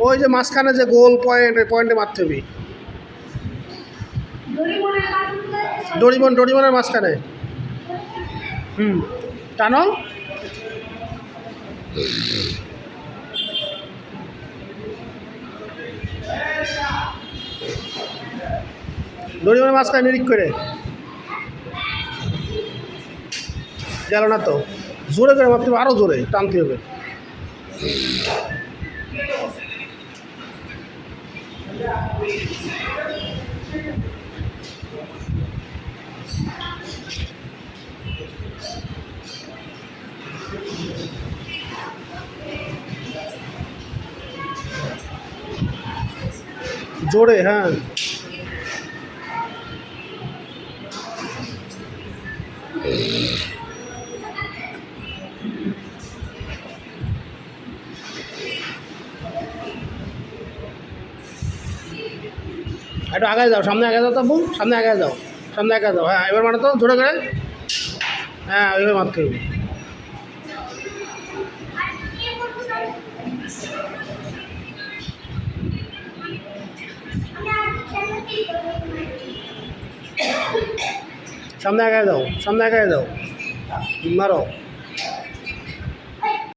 ওই যে মাঝখানে যে গোল পয়েন্ট, ওই পয়েন্টে মারতে হবে। ডরিমনের মাঝখানে। টানো। ডরিমনের মাঝখানে নিরিখ করে গেল না তো, জোরে করে মারতে হবে, আরও জোরে টানতে হবে। জোরে, হ্যাঁ। একটু আগে যাও, সামনে আগে যাও তাব্বু, সামনে আগে যাও, সামনে আগে যাও। হ্যাঁ, এবার মারো তো জোরে করে। হ্যাঁ, ওইভাবে মারতে হবে। সামনে আগে যাও, সামনে আগে যাও, মারো।